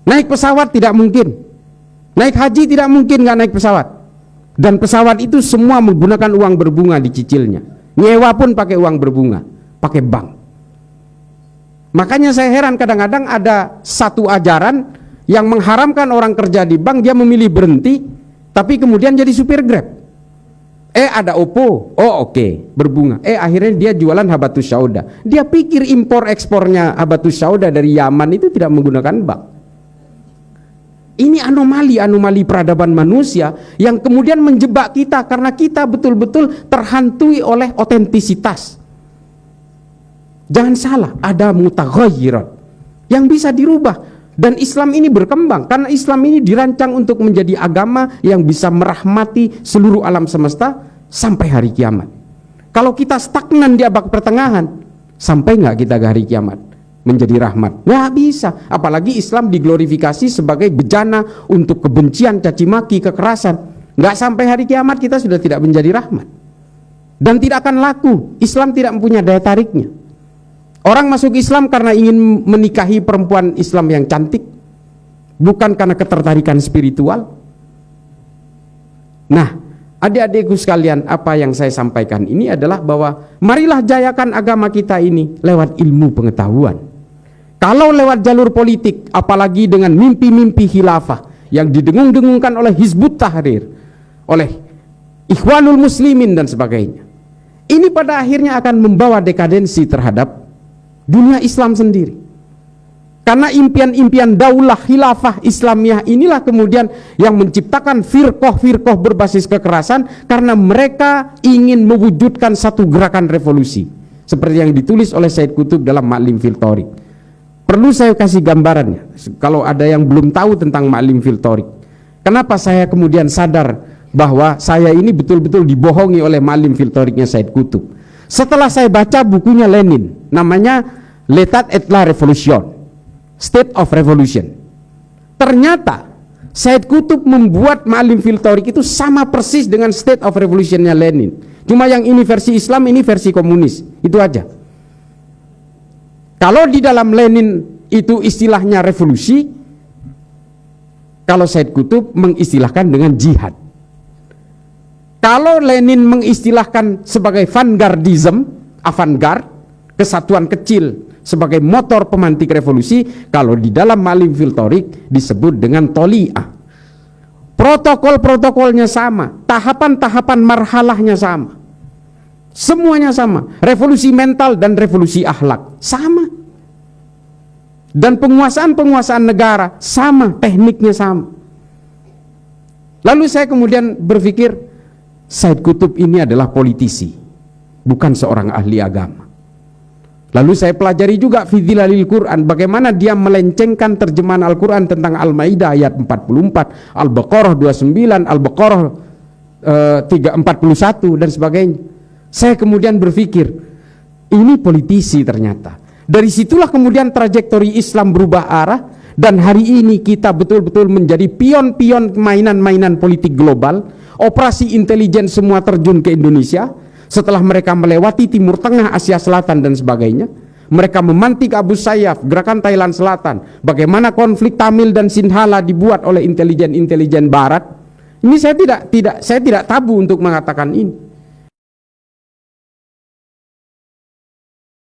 Naik pesawat tidak mungkin. Naik haji tidak mungkin nggak naik pesawat. Dan pesawat itu semua menggunakan uang berbunga dicicilnya. Nyewa pun pakai uang berbunga, pakai bank. Makanya saya heran kadang-kadang ada satu ajaran yang mengharamkan orang kerja di bank, dia memilih berhenti, tapi kemudian jadi supir Grab. Ada Oppo, oh oke, berbunga. Akhirnya dia jualan habatus sauda. Dia pikir impor ekspornya habatus sauda dari Yaman itu tidak menggunakan bank. Ini anomali peradaban manusia yang kemudian menjebak kita karena kita betul-betul terhantui oleh otentisitas. Jangan salah, ada mutaghayyirat yang bisa dirubah, dan Islam ini berkembang karena Islam ini dirancang untuk menjadi agama yang bisa merahmati seluruh alam semesta sampai hari kiamat. Kalau kita stagnan di abad pertengahan, sampai nggak kita ke hari kiamat menjadi rahmat? Nggak bisa. Apalagi Islam diglorifikasi sebagai bejana untuk kebencian, caci maki, kekerasan. Nggak sampai hari kiamat kita sudah tidak menjadi rahmat, dan tidak akan laku. Islam tidak mempunyai daya tariknya. Orang masuk Islam karena ingin menikahi perempuan Islam yang cantik, bukan karena ketertarikan spiritual. Nah, adik-adikku sekalian, apa yang saya sampaikan ini adalah bahwa marilah jayakan agama kita ini lewat ilmu pengetahuan. Kalau lewat jalur politik, apalagi dengan mimpi-mimpi khilafah yang didengung-dengungkan oleh Hizbut Tahrir, oleh Ikhwanul Muslimin dan sebagainya, ini pada akhirnya akan membawa dekadensi terhadap dunia Islam sendiri. Karena impian-impian daulah khilafah Islamiyah inilah kemudian yang menciptakan firqah-firqah berbasis kekerasan, karena mereka ingin mewujudkan satu gerakan revolusi seperti yang ditulis oleh Said Qutb dalam Ma'lim fil Thariq. Perlu saya kasih gambarannya kalau ada yang belum tahu tentang Ma'lim fil Thariq. Kenapa saya kemudian sadar bahwa saya ini betul-betul dibohongi oleh Ma'lim fil Thariqnya Said Qutb? Setelah saya baca bukunya Lenin, namanya L'état et la Révolution, State of Revolution. Ternyata Said Qutb membuat Ma'lim fil Thariq itu sama persis dengan State of Revolutionnya Lenin. Cuma yang ini versi Islam, ini versi komunis. Itu aja. Kalau di dalam Lenin itu istilahnya revolusi, kalau Said Qutb mengistilahkan dengan jihad. Kalau Lenin mengistilahkan sebagai vanguardism, avant-garde, kesatuan kecil sebagai motor pemantik revolusi, kalau di dalam Ma'lim fil Thariq disebut dengan toli'ah. Protokol-protokolnya sama, tahapan-tahapan marhalahnya sama, semuanya sama. Revolusi mental dan revolusi akhlak sama, dan penguasaan negara sama, tekniknya sama. Lalu saya kemudian berpikir, Said Qutb ini adalah politisi, bukan seorang ahli agama. Lalu saya pelajari juga fi Dhilalil Quran, bagaimana dia melencengkan terjemahan Al-Quran tentang Al-Maidah ayat 44, Al-Baqarah 29, Al-Baqarah 341 dan sebagainya. Saya kemudian berpikir, ini politisi ternyata. Dari situlah kemudian trajektori Islam berubah arah, dan hari ini kita betul-betul menjadi pion-pion mainan-mainan politik global. Operasi intelijen semua terjun ke Indonesia. Setelah mereka melewati Timur Tengah, Asia Selatan dan sebagainya, mereka memantik Abu Sayyaf, gerakan Thailand Selatan. Bagaimana konflik Tamil dan Sinhala dibuat oleh intelijen-intelijen Barat. Ini saya tidak tabu untuk mengatakan ini.